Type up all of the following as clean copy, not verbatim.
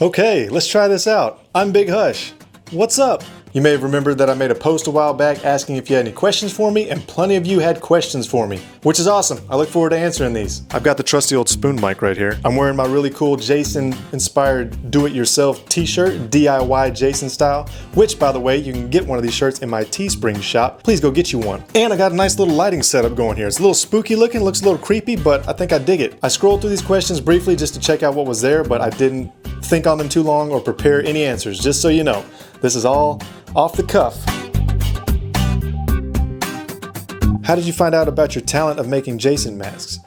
Okay, let's try this out. I'm Big Hush. What's up? You may have remembered that I made a post a while back asking if you had any questions for me, and plenty of you had questions for me, which is awesome. I look forward to answering these. I've got the trusty old spoon mic right here. I'm wearing my really cool Jason-inspired do-it-yourself t-shirt, DIY Jason style, which, by the way, you can get one of these shirts in my Teespring shop. Please go get you one. And I got a nice little lighting setup going here. It's a little spooky looking, looks a little creepy, but I think I dig it. I scrolled through these questions briefly just to check out what was there, but I didn't think on them too long or prepare any answers, just so you know. This is all off the cuff. How did you find out about your talent of making Jason masks?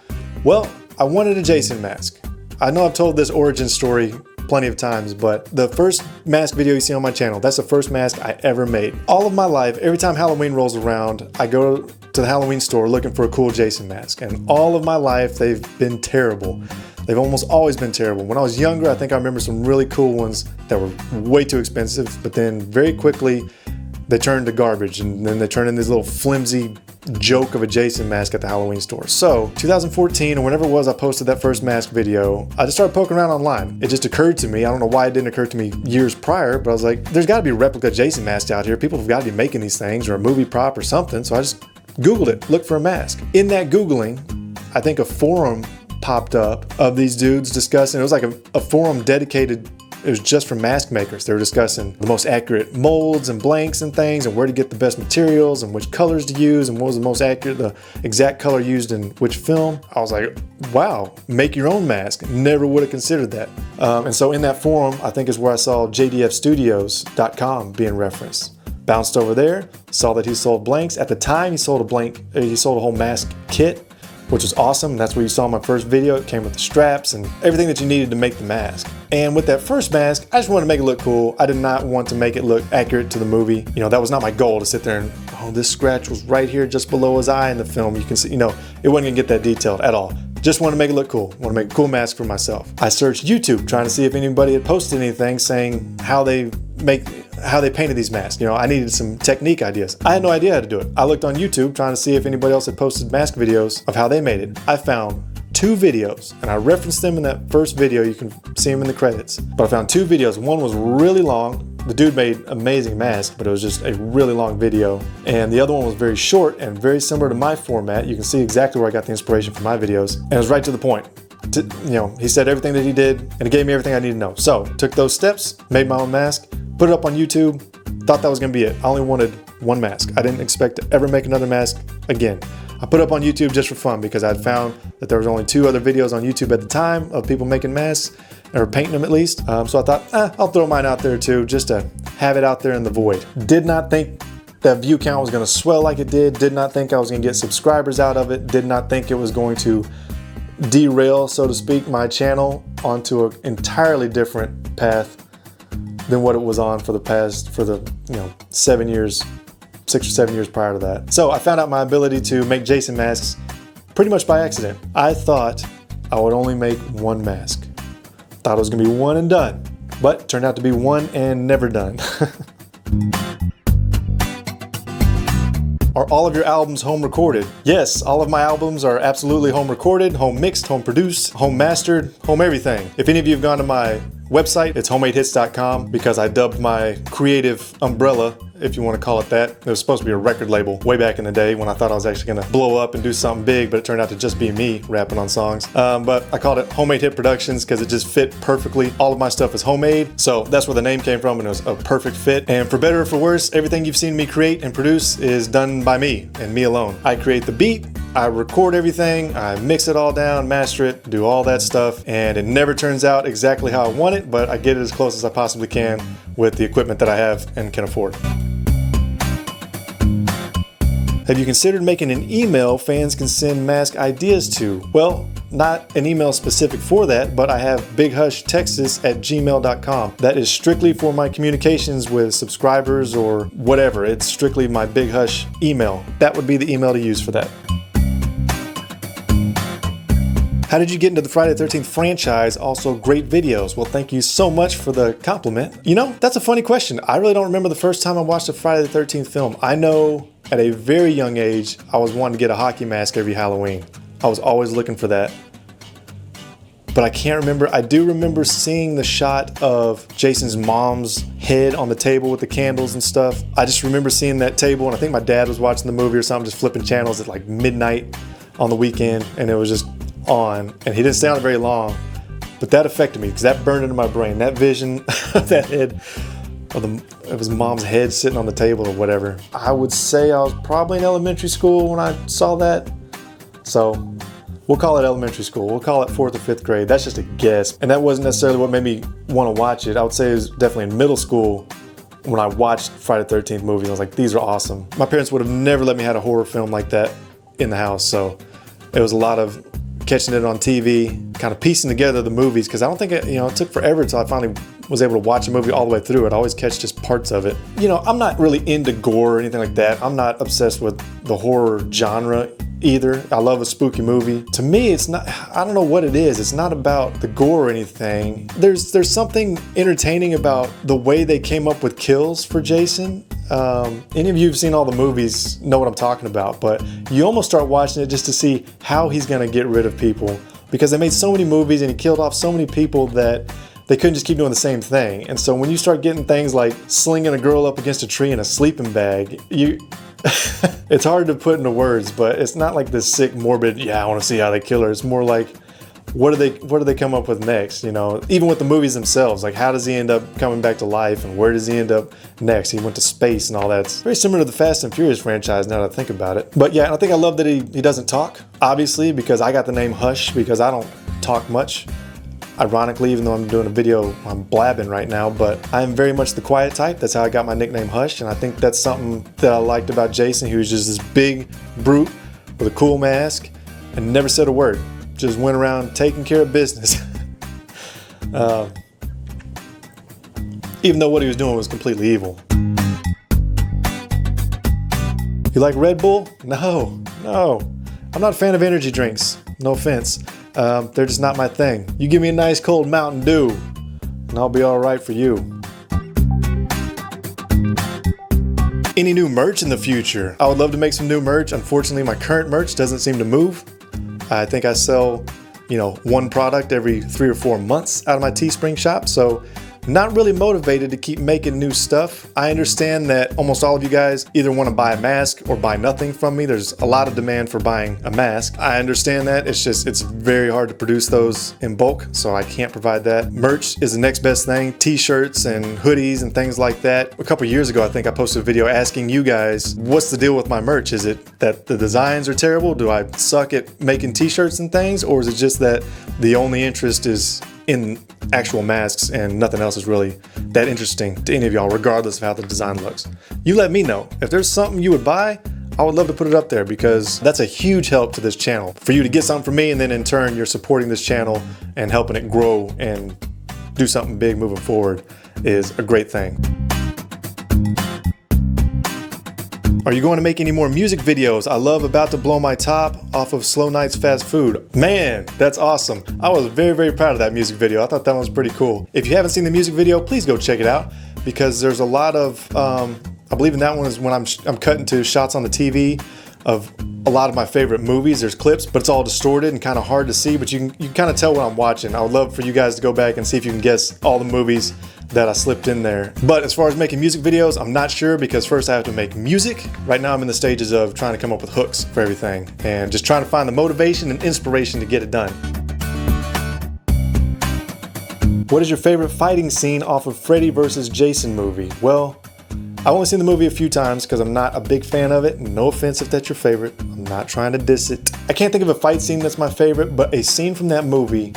Well, I wanted a Jason mask. I know I've told this origin story plenty of times, but the first mask video you see on my channel, that's the first mask I ever made. All of my life, every time Halloween rolls around, I go to the Halloween store looking for a cool Jason mask, and all of my life they've been terrible. They've almost always been terrible. When I was younger, I think I remember some really cool ones that were way too expensive, but then very quickly they turned to garbage, and then they turned into this little flimsy joke of a Jason mask at the Halloween store. So 2014 or whenever it was I posted that first mask video, I just started poking around online. It just occurred to me, I don't know why it didn't occur to me years prior, but I was like, there's got to be replica Jason masks out here. People have got to be making these things, or a movie prop or something. So I just Googled it, looked for a mask. In that Googling, I think a forum popped up of these dudes discussing, it was like a forum dedicated, it was just for mask makers. They were discussing the most accurate molds and blanks and things, and where to get the best materials and which colors to use and what was the most accurate, the exact color used in which film. I was like, wow, make your own mask. Never would have considered that. And so in that forum, I think is where I saw jdfstudios.com being referenced. Bounced over there, saw that he sold blanks. At the time, he sold a whole mask kit, which was awesome. That's where you saw my first video. It came with the straps and everything that you needed to make the mask. And with that first mask, I just wanted to make it look cool. I did not want to make it look accurate to the movie. You know, that was not my goal, to sit there and, oh, this scratch was right here just below his eye in the film. You can see, you know, it wasn't gonna get that detailed at all. Just wanted to make it look cool. Want to make a cool mask for myself. I searched YouTube trying to see if anybody had posted anything saying how they painted these masks. You know, I needed some technique ideas. I had no idea how to do it. I looked on YouTube trying to see if anybody else had posted mask videos of how they made it. I found 2 videos, and I referenced them in that first video. You can see them in the credits. But I found 2 videos. One was really long. The dude made amazing masks, but it was just a really long video. And the other one was very short and very similar to my format. You can see exactly where I got the inspiration for my videos. And it was right to the point. You know, he said everything that he did, and it gave me everything I needed to know. So, took those steps, made my own mask, put it up on YouTube, thought that was gonna be it. I only wanted one mask. I didn't expect to ever make another mask again. I put it up on YouTube just for fun because I'd found that there was only 2 other videos on YouTube at the time of people making masks, or painting them at least. So I thought, I'll throw mine out there too, just to have it out there in the void. Did not think that view count was gonna swell like it did. Did not think I was gonna get subscribers out of it. Did not think it was going to derail, so to speak, my channel onto an entirely different path than what it was on for the 7 years, 6 or 7 years prior to that. So I found out my ability to make Jason masks pretty much by accident. I thought I would only make one mask. Thought it was gonna be one and done, but it turned out to be one and never done. Are all of your albums home recorded? Yes, all of my albums are absolutely home recorded, home mixed, home produced, home mastered, home everything. If any of you have gone to my website, it's homemadehits.com, because I dubbed my creative umbrella, if you want to call it that. It was supposed to be a record label way back in the day when I thought I was actually going to blow up and do something big, but it turned out to just be me rapping on songs. But I called it Homemade Hit Productions because it just fit perfectly. All of my stuff is homemade, so that's where the name came from, and it was a perfect fit. And for better or for worse, everything you've seen me create and produce is done by me and me alone. I create the beat, I record everything, I mix it all down, master it, do all that stuff, and it never turns out exactly how I want it, but I get it as close as I possibly can with the equipment that I have and can afford. Have you considered making an email fans can send mask ideas to? Well, not an email specific for that, but I have bighush@gmail.com. That is strictly for my communications with subscribers or whatever. It's strictly my Big Hush email. That would be the email to use for that. How did you get into the Friday the 13th franchise? Also great videos. Well, thank you so much for the compliment. You know, that's a funny question. I really don't remember the first time I watched a Friday the 13th film. I know at a very young age, I was wanting to get a hockey mask every Halloween. I was always looking for that. but I can't remember. I do remember seeing the shot of Jason's mom's head on the table with the candles and stuff. I just remember seeing that table, and I think my dad was watching the movie or something, just flipping channels at like midnight on the weekend, and it was just on, and he didn't stay on it very long, but that affected me because that burned into my brain. That vision of that head, of his mom's head sitting on the table or whatever. I would say I was probably in elementary school when I saw that. So we'll call it elementary school. We'll call it 4th or 5th grade. That's just a guess. And that wasn't necessarily what made me want to watch it. I would say it was definitely in middle school when I watched Friday the 13th movies. I was like, these are awesome. My parents would have never let me have a horror film like that in the house. So it was a lot of catching it on TV, kind of piecing together the movies, because I don't think it took forever until I finally was able to watch a movie all the way through. I'd always catch just parts of it. I'm not really into gore or anything like that. I'm not obsessed with the horror genre either. I love a spooky movie. To me, it's not, I don't know what it is. It's not about the gore or anything. There's something entertaining about the way they came up with kills for Jason. Any of you who've seen all the movies know what I'm talking about, but you almost start watching it just to see how he's gonna get rid of people, because they made so many movies and he killed off so many people that they couldn't just keep doing the same thing. And so when you start getting things like slinging a girl up against a tree in a sleeping bag, it's hard to put into words, but it's not like this sick, morbid, yeah, I want to see how they kill her. It's more like, what do they come up with next? Even with the movies themselves, like how does he end up coming back to life, and where does he end up next? He went to space and all that. It's very similar to the Fast and Furious franchise now that I think about it. But yeah, and I think I love that he doesn't talk, obviously, because I got the name Hush because I don't talk much. Ironically, even though I'm doing a video, I'm blabbing right now, but I'm very much the quiet type. That's how I got my nickname Hush, and I think that's something that I liked about Jason. He was just this big brute with a cool mask and never said a word. Just went around taking care of business. Even though what he was doing was completely evil. You like Red Bull? No. I'm not a fan of energy drinks. No offense. They're just not my thing. You give me a nice cold Mountain Dew, and I'll be all right for you. Any new merch in the future? I would love to make some new merch. Unfortunately, my current merch doesn't seem to move. I think I sell, one product every 3 or 4 months out of my Teespring shop, so not really motivated to keep making new stuff. I understand that almost all of you guys either want to buy a mask or buy nothing from me. There's a lot of demand for buying a mask. I understand that. It's very hard to produce those in bulk, so I can't provide that. Merch is the next best thing. T-shirts and hoodies and things like that. A couple years ago, I think I posted a video asking you guys, what's the deal with my merch? Is it that the designs are terrible? Do I suck at making T-shirts and things? Or is it just that the only interest is in actual masks and nothing else is really that interesting to any of y'all, regardless of how the design looks? You let me know. If there's something you would buy, I would love to put it up there, because that's a huge help to this channel. For you to get something from me, and then in turn you're supporting this channel and helping it grow and do something big moving forward is a great thing. Are you going to make any more music videos? I love About to Blow My Top off of Slow Nights Fast Food. Man, that's awesome. I was very, very proud of that music video. I thought that one was pretty cool. If you haven't seen the music video, please go check it out, because there's a lot of, I believe in that one is when I'm cutting to shots on the TV of a lot of my favorite movies. There's clips, but it's all distorted and kind of hard to see, but you can kind of tell what I'm watching. I would love for you guys to go back and see if you can guess all the movies that I slipped in there. But as far as making music videos, I'm not sure, because first I have to make music. Right now I'm in the stages of trying to come up with hooks for everything and just trying to find the motivation and inspiration to get it done. What is your favorite fighting scene off of Freddy vs. Jason movie? Well, I've only seen the movie a few times because I'm not a big fan of it. No offense if that's your favorite. I'm not trying to diss it. I can't think of a fight scene that's my favorite, but a scene from that movie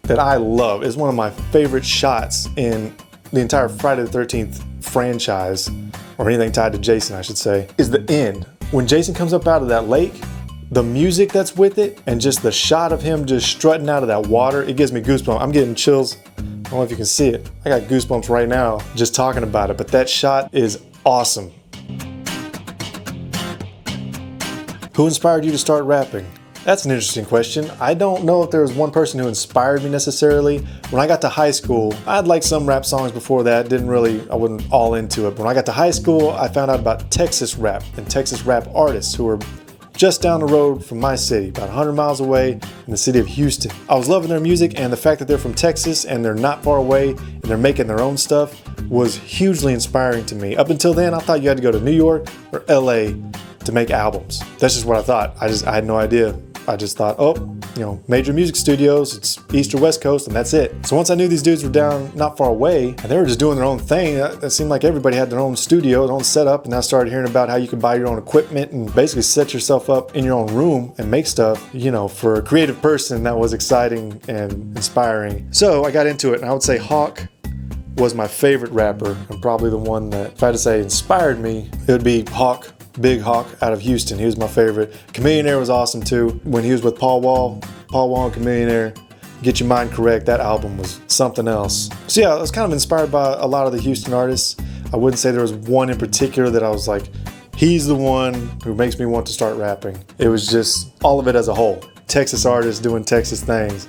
that I love is one of my favorite shots in the entire Friday the 13th franchise, or anything tied to Jason, I should say, is the end. When Jason comes up out of that lake, the music that's with it, and just the shot of him just strutting out of that water, it gives me goosebumps. I'm getting chills. I don't know if you can see it. I got goosebumps right now just talking about it, but that shot is awesome. Who inspired you to start rapping? That's an interesting question. I don't know if there was one person who inspired me necessarily. When I got to high school, I had liked some rap songs before that. I wasn't all into it. But when I got to high school, I found out about Texas rap and Texas rap artists who were just down the road from my city, about 100 miles away in the city of Houston. I was loving their music, and the fact that they're from Texas and they're not far away and they're making their own stuff was hugely inspiring to me. Up until then, I thought you had to go to New York or LA to make albums. That's just what I thought. I had no idea. I just thought, oh, you know, major music studios, it's East or West Coast, and that's it. So once I knew these dudes were down not far away, and they were just doing their own thing, it seemed like everybody had their own studio, their own setup, and I started hearing about how you could buy your own equipment and basically set yourself up in your own room and make stuff. You know, for a creative person, that was exciting and inspiring. So I got into it, and I would say Hawk was my favorite rapper, and probably the one that, if I had to say inspired me, it would be Hawk. Big Hawk out of Houston. He was my favorite. Chamillionaire was awesome too. When he was with Paul Wall and Chamillionaire, Get Your Mind Correct, that album was something else. So yeah, I was kind of inspired by a lot of the Houston artists. I wouldn't say there was one in particular that I was like, he's the one who makes me want to start rapping. It was just all of it as a whole. Texas artists doing Texas things.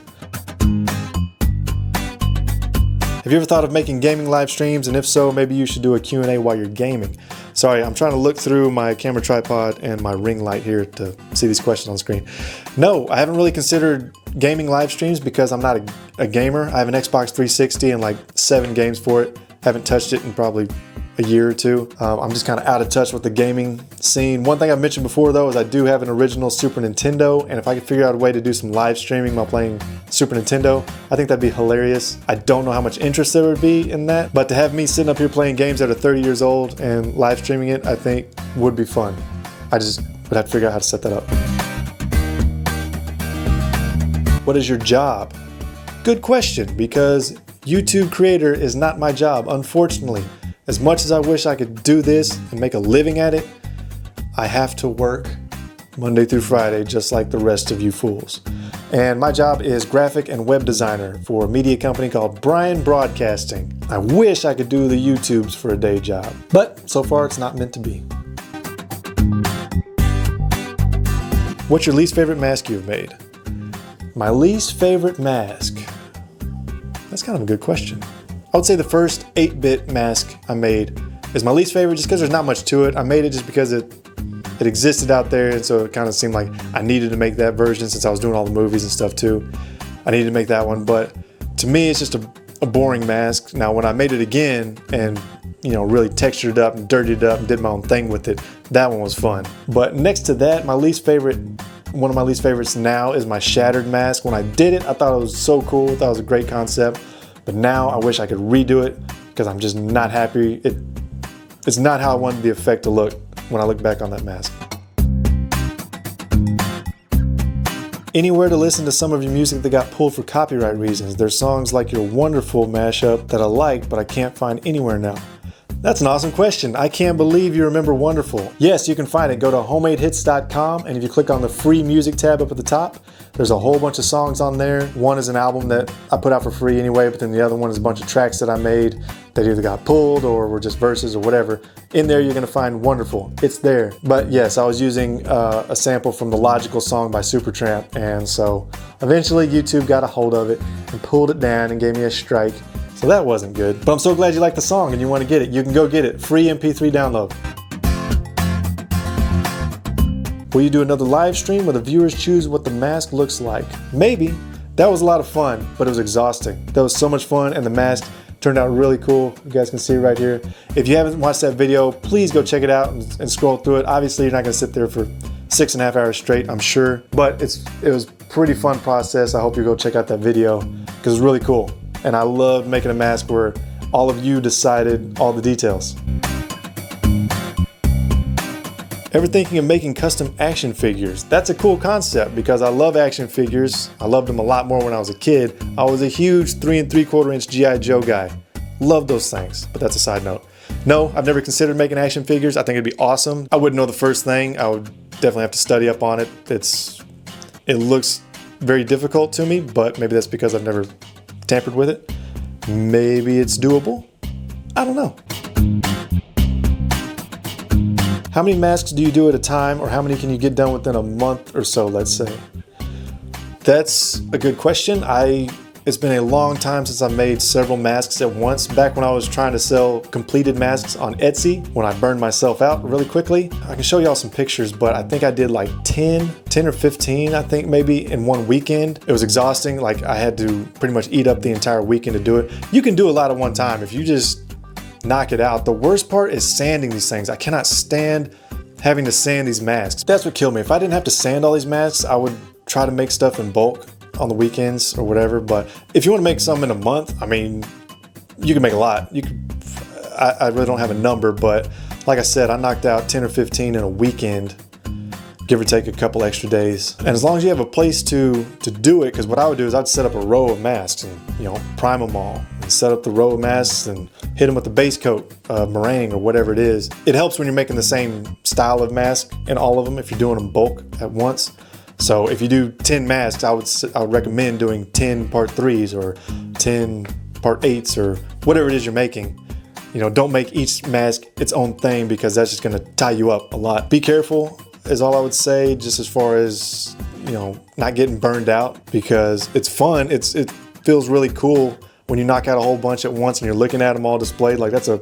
Have you ever thought of making gaming live streams? And if so, maybe you should do a Q&A while you're gaming. Sorry, I'm trying to look through my camera tripod and my ring light here to see these questions on screen. No, I haven't really considered gaming live streams because I'm not a gamer. I have an Xbox 360 and like 7 games for it. Haven't touched it in probably a year or two. I'm just kind of out of touch with the gaming scene. One thing I've mentioned before though is I do have an original Super Nintendo, and if I could figure out a way to do some live streaming while playing Super Nintendo, I think that'd be hilarious. I don't know how much interest there would be in that, but to have me sitting up here playing games that are 30 years old and live streaming it, I think would be fun. I just would have to figure out how to set that up. What is your job? Good question, because YouTube creator is not my job, unfortunately. As much as I wish I could do this and make a living at it, I have to work Monday through Friday just like the rest of you fools. And my job is graphic and web designer for a media company called Brian Broadcasting. I wish I could do the YouTubes for a day job, but so far it's not meant to be. What's your least favorite mask you've made? My least favorite mask? That's kind of a good question. I would say the first 8-bit mask I made is my least favorite just because there's not much to it. I made it just because it existed out there, and so it kind of seemed like I needed to make that version since I was doing all the movies and stuff too. I needed to make that one, but to me it's just a boring mask. Now when I made it again and really textured it up and dirtied it up and did my own thing with it, that one was fun. But next to that, one of my least favorites now is my shattered mask. When I did it, I thought it was so cool. I thought it was a great concept. But now I wish I could redo it because I'm just not happy. It's not how I wanted the effect to look when I look back on that mask. Anywhere to listen to some of your music that got pulled for copyright reasons. There's songs like your Wonderful mashup that I like, but I can't find anywhere now. That's an awesome question. I can't believe you remember Wonderful. Yes, you can find it. Go to homemadehits.com, and if you click on the free music tab up at the top, there's a whole bunch of songs on there. One is an album that I put out for free anyway, but then the other one is a bunch of tracks that I made that either got pulled or were just verses or whatever. In there, you're gonna find Wonderful. It's there. But yes, I was using a sample from the Logical song by Supertramp, and so eventually YouTube got a hold of it and pulled it down and gave me a strike. So that wasn't good. But I'm so glad you like the song and you want to get it. You can go get it. Free MP3 download. Will you do another live stream where the viewers choose what the mask looks like? Maybe. That was a lot of fun, but it was exhausting. That was so much fun, and the mask turned out really cool. You guys can see right here. If you haven't watched that video, please go check it out and scroll through it. Obviously, you're not going to sit there for 6.5 hours straight, I'm sure. But it was a pretty fun process. I hope you go check out that video because it's really cool. And I loved making a mask where all of you decided all the details. Ever thinking of making custom action figures? That's a cool concept because I love action figures. I loved them a lot more when I was a kid. I was a huge 3 3/4 inch G.I. Joe guy. Love those things, but that's a side note. No, I've never considered making action figures. I think it'd be awesome. I wouldn't know the first thing. I would definitely have to study up on it. It looks very difficult to me, but maybe that's because I've never tampered with it. Maybe it's doable. I don't know. How many masks do you do at a time, or how many can you get done within a month or so, let's say? That's a good question. I It's been a long time since I made several masks at once. Back when I was trying to sell completed masks on Etsy, when I burned myself out really quickly. I can show y'all some pictures, but I think I did like 10 or 15, I think maybe in one weekend. It was exhausting. Like I had to pretty much eat up the entire weekend to do it. You can do a lot at one time if you just knock it out. The worst part is sanding these things. I cannot stand having to sand these masks. That's what killed me. If I didn't have to sand all these masks, I would try to make stuff in bulk on the weekends or whatever. But if you want to make some in a month, I mean, you can make a lot. You could, I really don't have a number, but like I said, I knocked out 10 or 15 in a weekend, give or take a couple extra days. And as long as you have a place to do it, because what I would do is I'd set up a row of masks and, you know, prime them all and set up the row of masks and hit them with the base coat, meringue or whatever it is. It helps when you're making the same style of mask in all of them if you're doing them bulk at once. So if you do 10 masks, I would recommend doing 10 part 3s or 10 part 8s or whatever it is you're making. You know, don't make each mask its own thing because that's just gonna tie you up a lot. Be careful is all I would say, just as far as, you know, not getting burned out, because it's fun. It feels really cool when you knock out a whole bunch at once and you're looking at them all displayed. Like that's a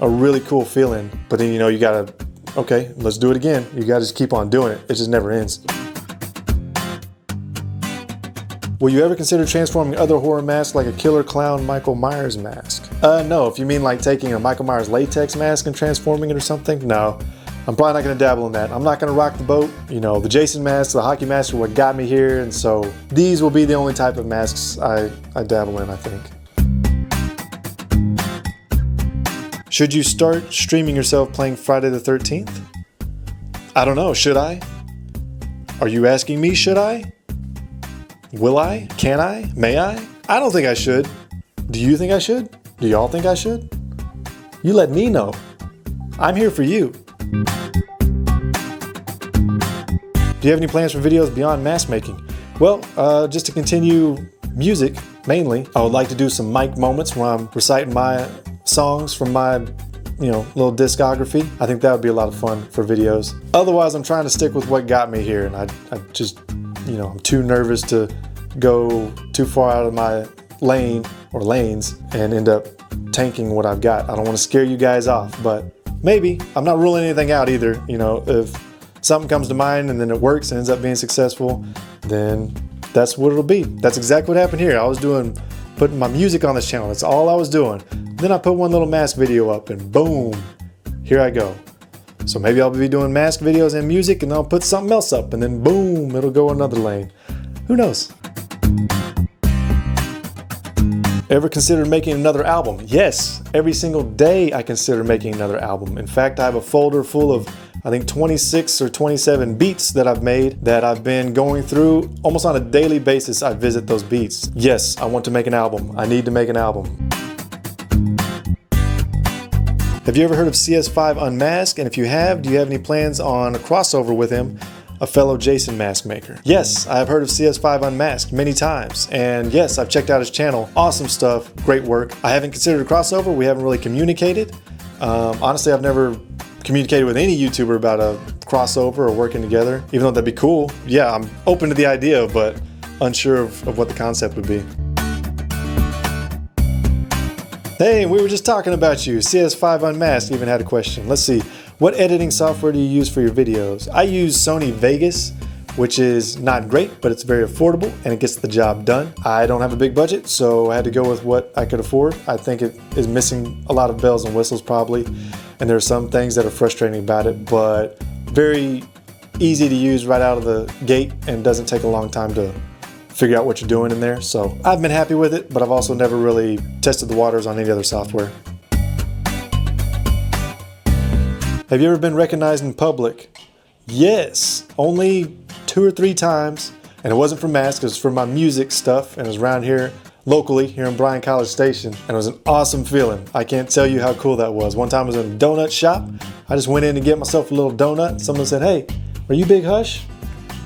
really cool feeling. But then, you know, you gotta, okay, let's do it again. You gotta just keep on doing it. It just never ends. Will you ever consider transforming other horror masks like a killer clown Michael Myers mask? No, if you mean like taking a Michael Myers latex mask and transforming it or something, no. I'm probably not gonna dabble in that. I'm not gonna rock the boat. You know, the Jason masks, the hockey masks are what got me here, and so these will be the only type of masks I dabble in, I think. Should you start streaming yourself playing Friday the 13th? I don't know, should I? Are you asking me, should I? Will I? Can I? May I? I don't think I should. Do you think I should? Do y'all think I should? You let me know. I'm here for you. Do you have any plans for videos beyond mask making? Well, just to continue music, mainly. I would like to do some mic moments where I'm reciting my songs from my, you know, little discography. I think that would be a lot of fun for videos. Otherwise, I'm trying to stick with what got me here, and I just, you know, I'm too nervous to go too far out of my lane or lanes and end up tanking what I've got. I don't want to scare you guys off, but maybe. I'm not ruling anything out either. You know, if something comes to mind and then it works and ends up being successful, then that's what it'll be. That's exactly what happened here. I was putting my music on this channel. That's all I was doing. Then I put one little mask video up and boom, here I go. So maybe I'll be doing mask videos and music and I'll put something else up and then boom, it'll go another lane. Who knows? Ever considered making another album? Yes, every single day I consider making another album. In fact, I have a folder full of, I think 26 or 27 beats that I've made that I've been going through almost on a daily basis. I visit those beats. Yes, I want to make an album. I need to make an album. Have you ever heard of CS5 Unmasked? And if you have, do you have any plans on a crossover with him, a fellow Jason mask maker? Yes, I have heard of CS5 Unmasked many times. And yes, I've checked out his channel. Awesome stuff, great work. I haven't considered a crossover. We haven't really communicated. Honestly, I've never communicated with any YouTuber about a crossover or working together, even though that'd be cool. Yeah, I'm open to the idea, but unsure of what the concept would be. Hey, we were just talking about you. CS5 Unmasked even had a question. Let's see. What editing software do you use for your videos? I use Sony Vegas, which is not great, but it's very affordable and it gets the job done. I don't have a big budget, so I had to go with what I could afford. I think it is missing a lot of bells and whistles probably, and there are some things that are frustrating about it, but very easy to use right out of the gate and doesn't take a long time to figure out what you're doing in there. So I've been happy with it, but I've also never really tested the waters on any other software. Have you ever been recognized in public? Yes, only 2 or 3 times. And it wasn't for masks, it was for my music stuff, and it was around here locally, here in Bryan College Station. And it was an awesome feeling. I can't tell you how cool that was. One time I was in a donut shop. I just went in to get myself a little donut. Someone said, "Hey, are you Big Hush?"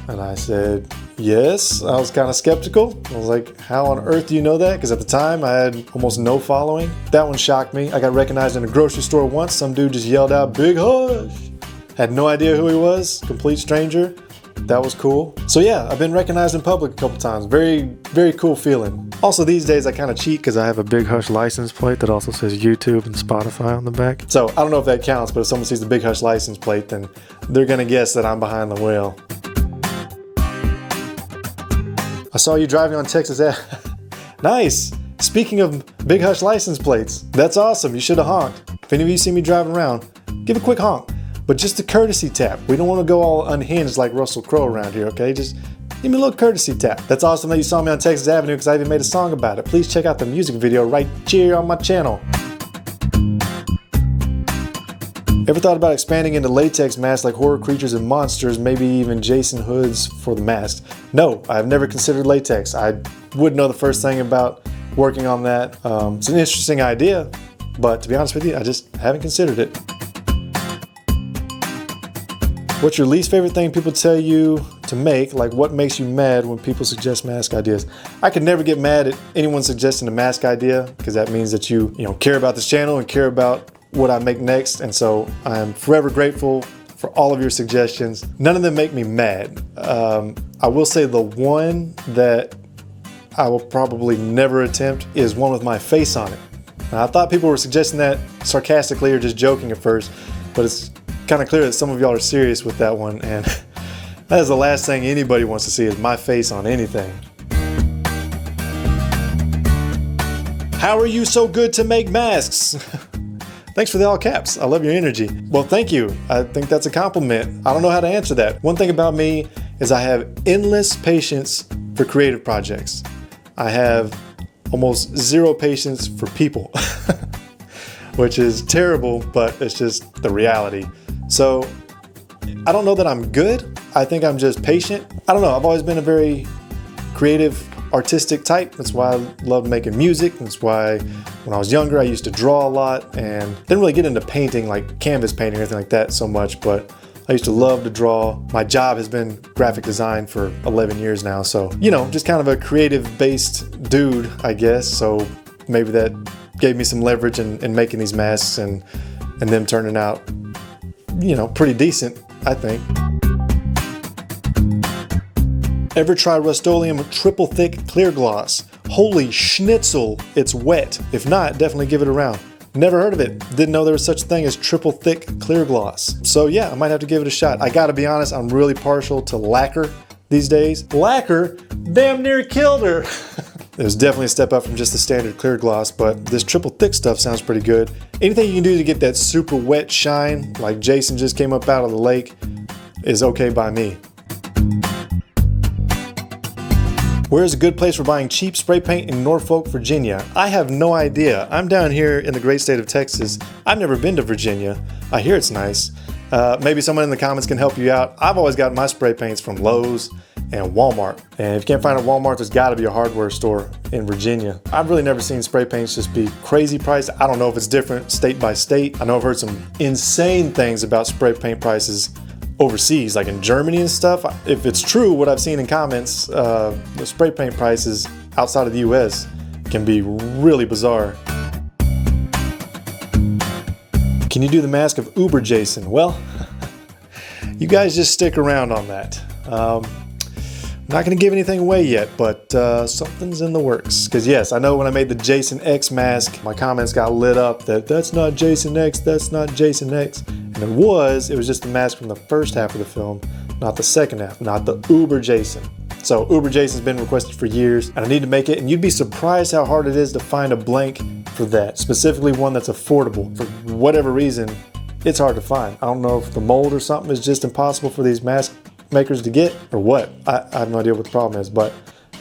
And I said, yes. I was kind of skeptical. I was like, how on earth do you know that? Because at the time I had almost no following. That one shocked me. I got recognized in a grocery store once. Some dude just yelled out, "Big Hush." Had no idea who he was, complete stranger. that was cool. So yeah, I've been recognized in public a couple times. Very, very cool feeling. Also these days I kind of cheat because I have a Big Hush license plate that also says YouTube and Spotify on the back. So I don't know if that counts, but if someone sees the Big Hush license plate, then they're gonna guess that I'm behind the wheel. I saw you driving on Texas Ave. Nice. Speaking of Big Hush license plates, that's awesome. You should have honked. If any of you see me driving around, give a quick honk. But just a courtesy tap. We don't want to go all unhinged like Russell Crowe around here, okay? Just give me a little courtesy tap. That's awesome that you saw me on Texas Avenue because I even made a song about it. Please check out the music video right here on my channel. Ever thought about expanding into latex masks like horror creatures and monsters, maybe even Jason hoods for the mask? No, I've never considered latex. I wouldn't know the first thing about working on that. It's an interesting idea, but to be honest with you, I just haven't considered it. What's your least favorite thing people tell you to make? Like what makes you mad when people suggest mask ideas? I could never get mad at anyone suggesting a mask idea because that means that you care about this channel and care about what I make next, and so I'm forever grateful for all of your suggestions. None of them make me mad. I will say the one that I will probably never attempt is one with my face on it. Now, I thought people were suggesting that sarcastically or just joking at first, but it's kind of clear that some of y'all are serious with that one, and that is the last thing anybody wants to see is my face on anything. How are you so good to make masks? Thanks for the all caps. I love your energy. Well, thank you. I think that's a compliment. I don't know how to answer that. One thing about me is I have endless patience for creative projects. I have almost zero patience for people, which is terrible, but it's just the reality. So I don't know that I'm good. I think I'm just patient. I don't know. I've always been a very creative, artistic type. That's why I love making music. That's why when I was younger, I used to draw a lot and didn't really get into painting, like canvas painting or anything like that so much, but I used to love to draw. My job has been graphic design for 11 years now. So, just kind of a creative based dude, I guess. So maybe that gave me some leverage in making these masks and them turning out, pretty decent, I think. Ever try Rust-Oleum triple thick clear gloss? Holy schnitzel, it's wet. If not, definitely give it a round. Never heard of it. Didn't know there was such a thing as triple thick clear gloss. So yeah, I might have to give it a shot. I gotta be honest, I'm really partial to lacquer these days. Lacquer damn near killed her. It was definitely a step up from just the standard clear gloss, but this triple thick stuff sounds pretty good. Anything you can do to get that super wet shine, like Jason just came up out of the lake, is okay by me. Where's a good place for buying cheap spray paint in Norfolk, Virginia? I have no idea. I'm down here in the great state of Texas. I've never been to Virginia. I hear it's nice. Maybe someone in the comments can help you out. I've always gotten my spray paints from Lowe's and Walmart. And if you can't find a Walmart, there's gotta be a hardware store in Virginia. I've really never seen spray paints just be crazy priced. I don't know if it's different state by state. I know I've heard some insane things about spray paint prices overseas, like in Germany and stuff. If it's true, what I've seen in comments, the spray paint prices outside of the US can be really bizarre. Can you do the mask of Uber Jason? Well, you guys just stick around on that. I'm not going to give anything away yet, but something's in the works. Because yes, I know when I made the Jason X mask, my comments got lit up that that's not Jason X, that's not Jason X. And it was just the mask from the first half of the film, not the second half, not the Uber Jason. So Uber Jason's been requested for years, and I need to make it, and you'd be surprised how hard it is to find a blank for that, specifically one that's affordable. For whatever reason, it's hard to find. I don't know if the mold or something is just impossible for these mask makers to get, or what. I have no idea what the problem is, but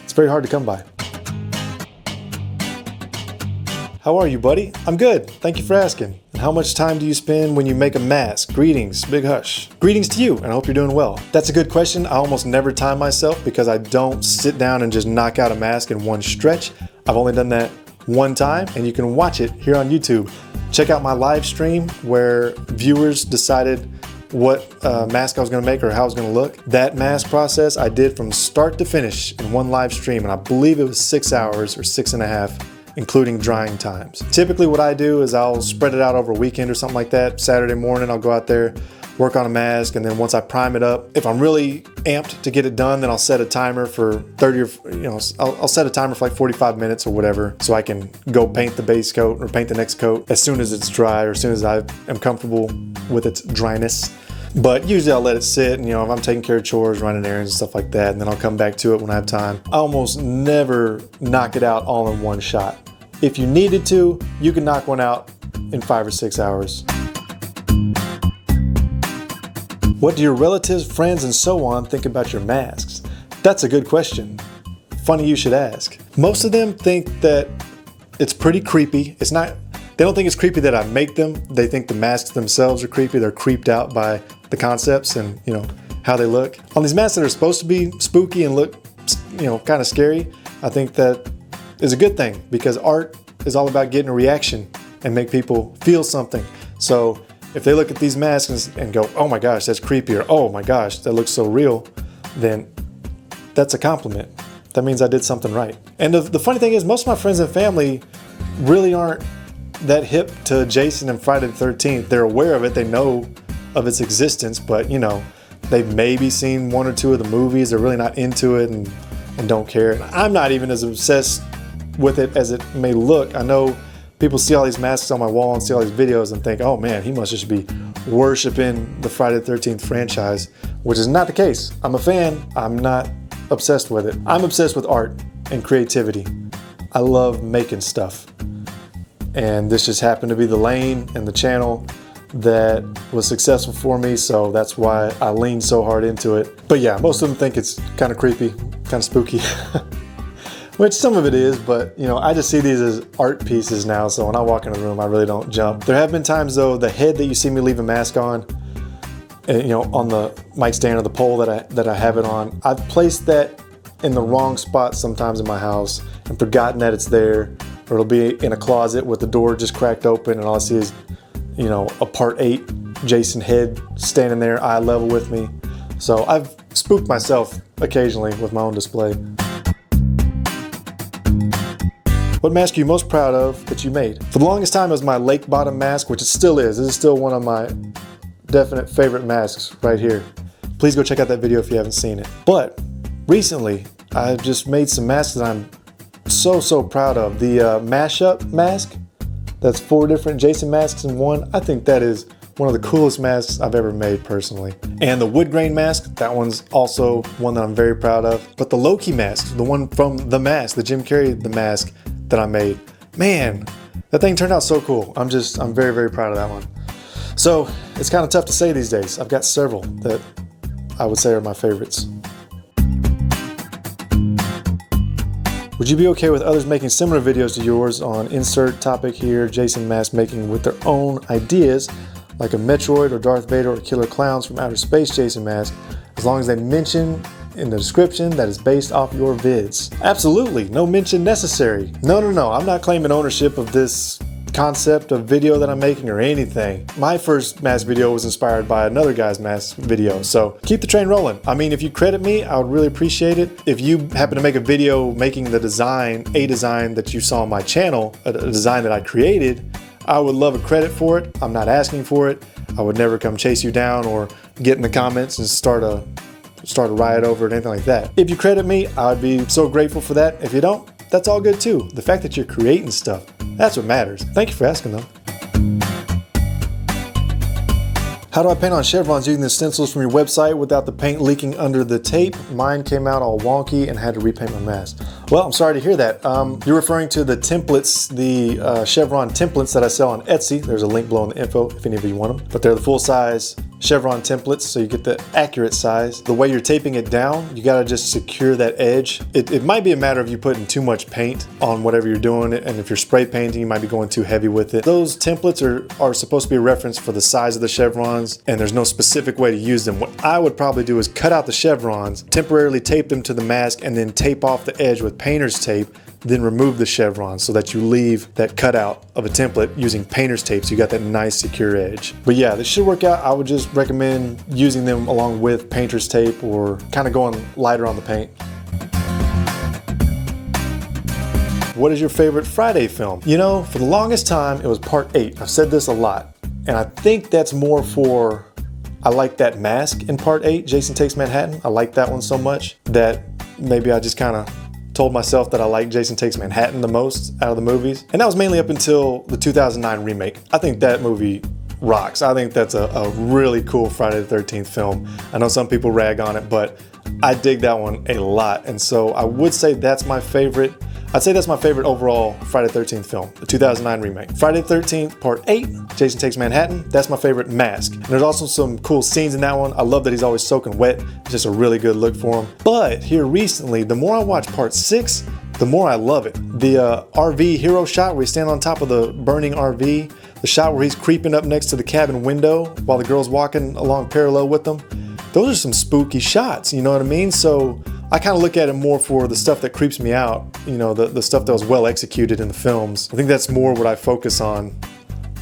it's very hard to come by. How are you, buddy? I'm good. Thank you for asking. And how much time do you spend when you make a mask? Greetings, Big Hush. Greetings to you, and I hope you're doing well. That's a good question. I almost never time myself because I don't sit down and just knock out a mask in one stretch. I've only done that one time, and you can watch it here on YouTube. Check out my live stream where viewers decided what mask I was going to make or how I was going to look. That mask process I did from start to finish in one live stream, and I believe it was 6 hours or 6.5. including drying times. Typically what I do is I'll spread it out over a weekend or something like that. Saturday morning I'll go out there, work on a mask, and then once I prime it up, if I'm really amped to get it done, then I'll set a timer for 30 or, I'll set a timer for like 45 minutes or whatever, so I can go paint the base coat or paint the next coat as soon as it's dry or as soon as I am comfortable with its dryness. But usually I'll let it sit, and if I'm taking care of chores, running errands and stuff like that, and then I'll come back to it when I have time. I almost never knock it out all in one shot. If you needed to, you can knock one out in 5 or 6 hours. What do your relatives, friends, and so on think about your masks? That's a good question. Funny you should ask. Most of them think that it's pretty creepy. They don't think it's creepy that I make them. They think the masks themselves are creepy. They're creeped out by the concepts and how they look. On these masks that are supposed to be spooky and look kind of scary, I think that is a good thing, because art is all about getting a reaction and make people feel something. So if they look at these masks and go, oh my gosh, that's creepy, or oh my gosh, that looks so real, then that's a compliment. That means I did something right. And the funny thing is, most of my friends and family really aren't that hip to Jason and Friday the 13th. They're aware of it, they know of its existence, but they've maybe seen 1 or 2 of the movies. They're really not into it and don't care. And I'm not even as obsessed with it as it may look. I know people see all these masks on my wall and see all these videos and think, oh man, he must just be worshiping the Friday the 13th franchise, which is not the case. I'm a fan, I'm not obsessed with it. I'm obsessed with art and creativity. I love making stuff. And this just happened to be the lane and the channel that was successful for me, so that's why I leaned so hard into it. But yeah, most of them think it's kind of creepy, kind of spooky, which some of it is, but I just see these as art pieces now, so when I walk in a room, I really don't jump. There have been times though, the head that you see me leave a mask on, on the mic stand or the pole that I have it on, I've placed that in the wrong spot sometimes in my house and forgotten that it's there, or it'll be in a closet with the door just cracked open and all I see is a part 8 Jason head standing there eye level with me. So I've spooked myself occasionally with my own display. What mask are you most proud of that you made? For the longest time it was my lake bottom mask, which it still is. This is still one of my definite favorite masks right here. Please go check out that video if you haven't seen it. But recently I've just made some masks that I'm so proud of. The mashup mask, that's 4 different Jason masks in one. I think that is one of the coolest masks I've ever made personally. And the wood grain mask, that one's also one that I'm very proud of. But the Loki mask, the one from The Mask, the Jim Carrey The Mask that I made, man, that thing turned out so cool. I'm very proud of that one. So it's kind of tough to say these days. I've got several that I would say are my favorites. Would you be okay with others making similar videos to yours on insert topic here, Jason mask making with their own ideas, like a Metroid or Darth Vader or Killer Clowns from Outer Space Jason mask, as long as they mention in the description that is based off your vids? Absolutely, no mention necessary. No, I'm not claiming ownership of this concept of video that I'm making or anything. My first mask video was inspired by another guy's mask video, so keep the train rolling. I mean, if you credit me, I would really appreciate it. If you happen to make a video making the design, a design that you saw on my channel, a design that I created, I would love a credit for it. I'm not asking for it. I would never come chase you down or get in the comments and start a riot over it or anything like that. If you credit me, I would be so grateful for that. If you don't, that's all good too. The fact that you're creating stuff, that's what matters. Thank you for asking though. How do I paint on chevrons using the stencils from your website without the paint leaking under the tape? Mine came out all wonky and had to repaint my mask. Well, I'm sorry to hear that. You're referring to the templates, the chevron templates that I sell on Etsy. There's a link below in the info if any of you want them. But they're the full-size chevron templates, so you get the accurate size. The way you're taping it down, you gotta just secure that edge. It might be a matter of you putting too much paint on whatever you're doing, and if you're spray painting, you might be going too heavy with it. Those templates are supposed to be a reference for the size of the chevrons, and there's no specific way to use them. What I would probably do is cut out the chevrons, temporarily tape them to the mask, and then tape off the edge with painter's tape, then remove the chevrons so that you leave that cutout of a template using painter's tape so you got that nice secure edge. But yeah, this should work out. I would just recommend using them along with painter's tape or kind of going lighter on the paint. What is your favorite Friday film? You know, for the longest time, it was part 8. I've said this a lot. And I think that's more for, I like that mask in part 8, Jason Takes Manhattan. I like that one so much that maybe I just kind of told myself that I like Jason Takes Manhattan the most out of the movies. And that was mainly up until the 2009 remake. I think that movie rocks. I think that's a really cool Friday the 13th film. I know some people rag on it, but I dig that one a lot. And so I would say that's my favorite. I'd say that's my favorite overall Friday the 13th film, the 2009 remake. Friday the 13th, part 8, Jason Takes Manhattan, that's my favorite mask. And there's also some cool scenes in that one. I love that he's always soaking wet. It's just a really good look for him. But here recently, the more I watch part 6, the more I love it. The RV hero shot where he's standing on top of the burning RV, the shot where he's creeping up next to the cabin window while the girl's walking along parallel with them. Those are some spooky shots, you know what I mean? So I kind of look at it more for the stuff that creeps me out, you know, the stuff that was well executed in the films. I think that's more what I focus on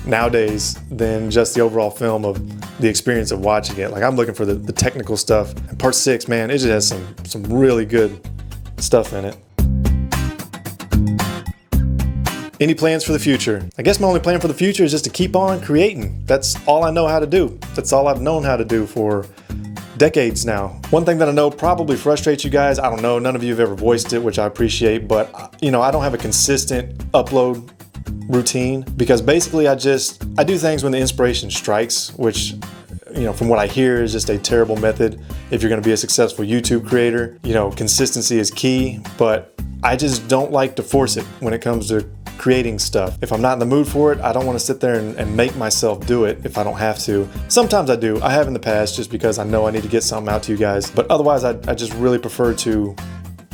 nowadays than just the overall film of the experience of watching it. Like, I'm looking for the technical stuff. And part 6, man, it just has some really good stuff in it. Any plans for the future? I guess my only plan for the future is just to keep on creating. That's all I know how to do. That's all I've known how to do for decades now. One thing that I know probably frustrates you guys, I don't know, none of you have ever voiced it, which I appreciate, but you know, I don't have a consistent upload routine because basically I do things when the inspiration strikes, which, you know, from what I hear is just a terrible method if you're going to be a successful YouTube creator. You know, consistency is key, but I just don't like to force it when it comes to creating stuff. If I'm not in the mood for it, I don't want to sit there and make myself do it if I don't have to. Sometimes I do. I have in the past just because I know I need to get something out to you guys. But otherwise, I just really prefer to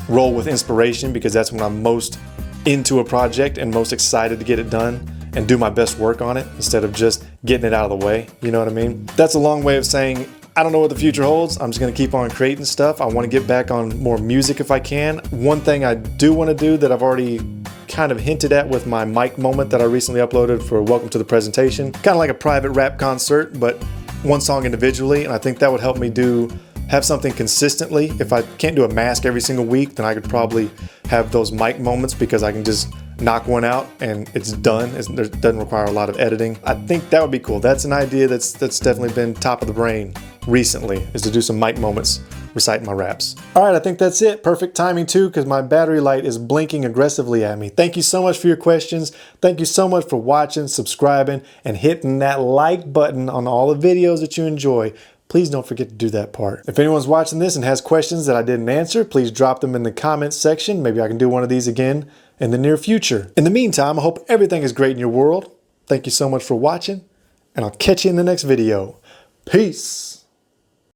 roll with inspiration because that's when I'm most into a project and most excited to get it done and do my best work on it instead of just getting it out of the way. You know what I mean? That's a long way of saying I don't know what the future holds. I'm just going to keep on creating stuff. I want to get back on more music if I can. One thing I do want to do that I've already kind of hinted at with my mic moment that I recently uploaded for Welcome to the Presentation. Kind of like a private rap concert, but one song individually. And I think that would help me have something consistently. If I can't do a mask every single week, then I could probably have those mic moments because I can just knock one out and it's done. It doesn't require a lot of editing. I think that would be cool. That's an idea that's definitely been top of the brain recently, is to do some mic moments reciting my raps. All right, I think that's it. Perfect timing too, because my battery light is blinking aggressively at me. Thank you so much for your questions. Thank you so much for watching, subscribing, and hitting that like button on all the videos that you enjoy. Please don't forget to do that part. If anyone's watching this and has questions that I didn't answer, please drop them in the comments section. Maybe I can do one of these again in the near future. In the meantime, I hope everything is great in your world. Thank you so much for watching, and I'll catch you in the next video. Peace.